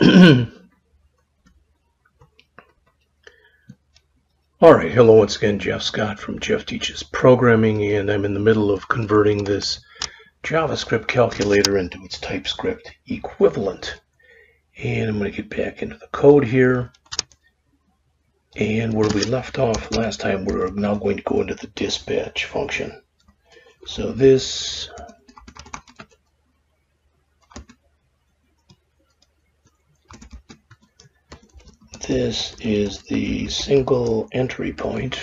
Alright, hello once again, Jeff Scott from Jeff Teaches Programming, and I'm in the middle of converting this JavaScript calculator into its TypeScript equivalent. And I'm going to get back into the code here. And where we left off last time, we're now going to go into the dispatch function. So this is the single entry point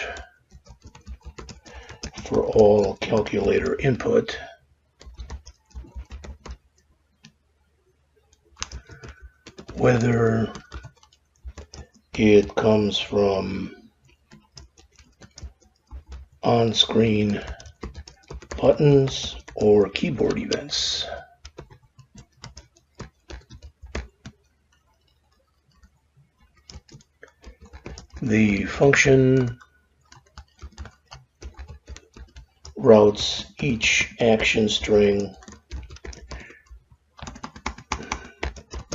for all calculator input. Whether it comes from on-screen buttons or keyboard events. The function routes each action string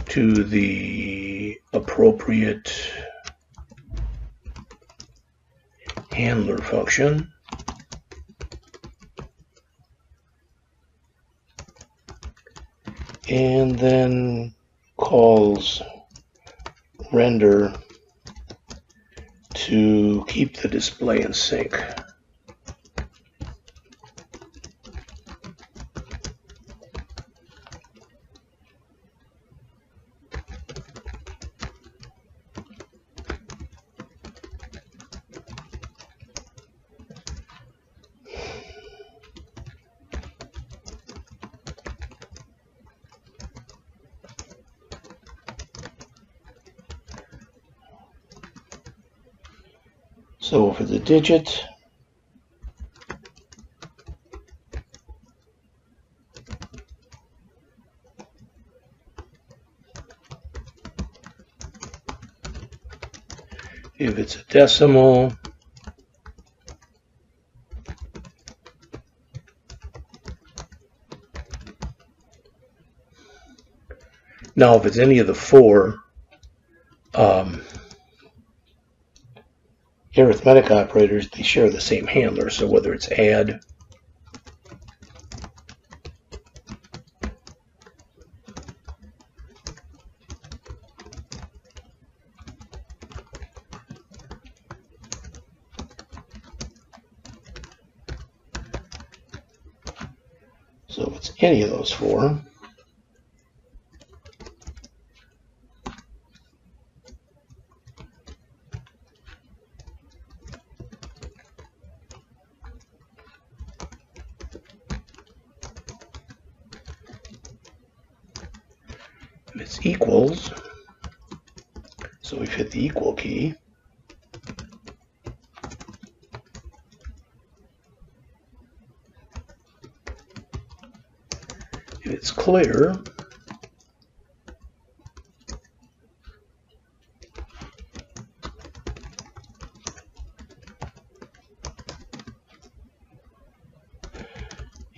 to the appropriate handler function, and then calls render to keep the display in sync. So for the digit, if it's a decimal, now if it's any of the four arithmetic operators, they share the same handler. So whether it's add, so if it's any of those four, if it's equals, so we've hit the equal key, if it's clear,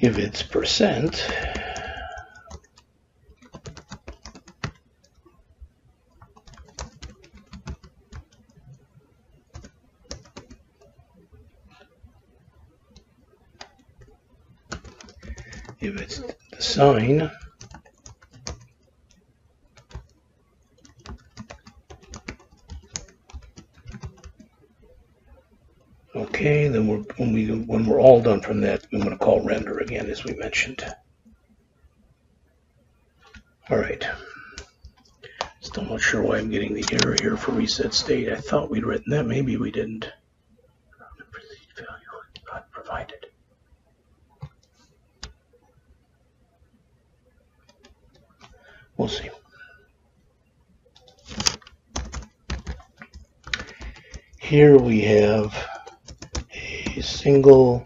if it's percent, if it's the sign, okay, then when we're all done from that, I'm going to call render again, as we mentioned. All right. Still not sure why I'm getting the error here for reset state. I thought we'd written that. Maybe we didn't. Value not provided. We'll see. Here we have a single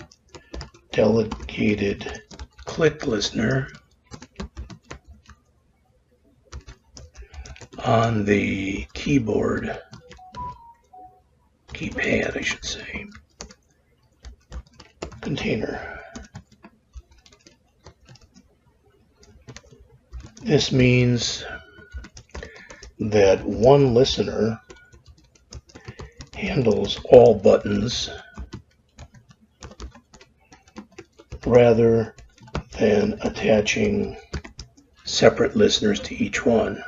delegated click listener on the keyboard, keypad I should say, container. This means that one listener handles all buttons rather than attaching separate listeners to each one.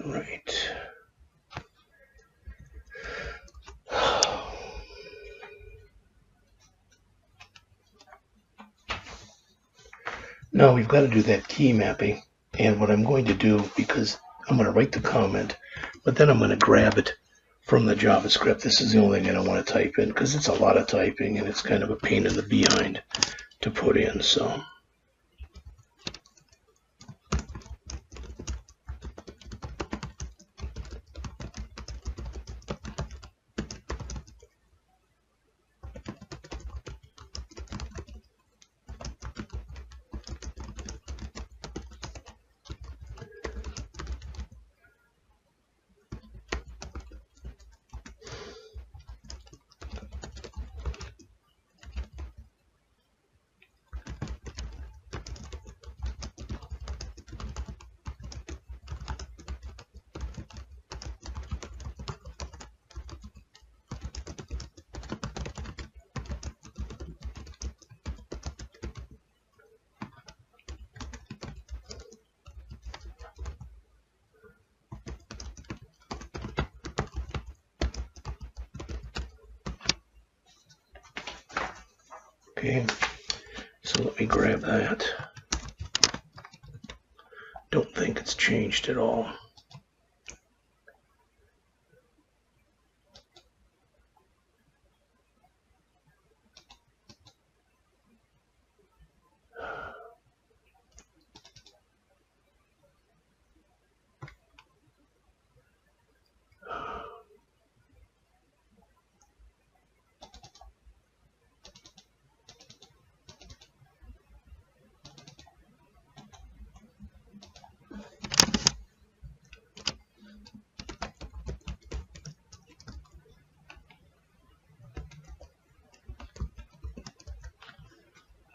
Right. Now we've got to do that key mapping, and what I'm going to do, because I'm going to write the comment, but then I'm going to grab it from the JavaScript. This is the only thing I don't want to type in, because it's a lot of typing and it's kind of a pain in the behind to put in. So okay, so let me grab that. Don't think it's changed at all.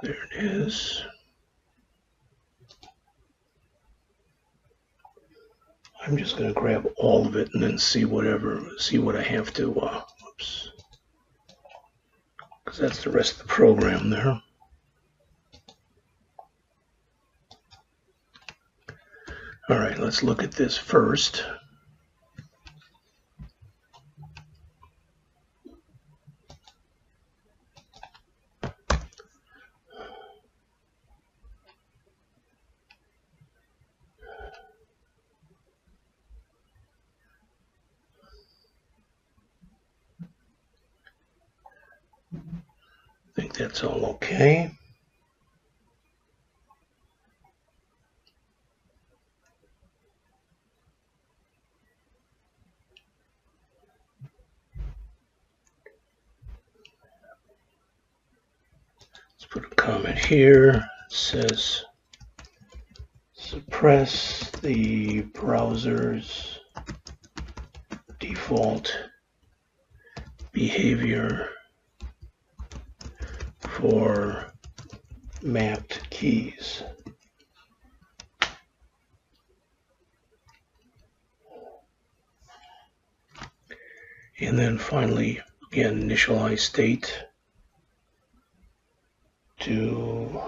There it is. I'm just going to grab all of it and then see what I have to, oops, because that's the rest of the program there. All right, let's look at this first. I think that's all okay. Let's put a comment here. It says suppress the browser's default behavior for mapped keys. And then finally, again, initialize state to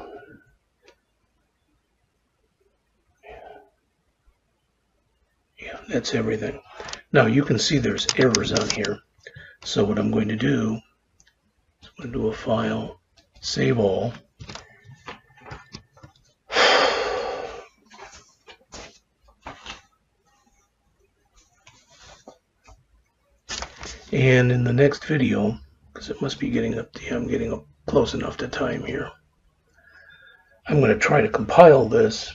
that's everything. Now you can see there's errors on here. So what I'm going to do is I'm going to do a file, save all. And in the next video, because it must be getting up to, I'm getting up close enough to time here, I'm going to try to compile this.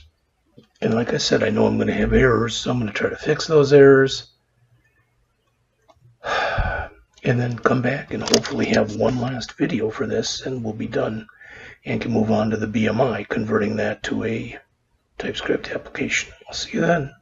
And like I said, I know I'm going to have errors, so I'm going to try to fix those errors. And then come back and hopefully have one last video for this, and we'll be done and can move on to the BMI, converting that to a TypeScript application. I'll see you then.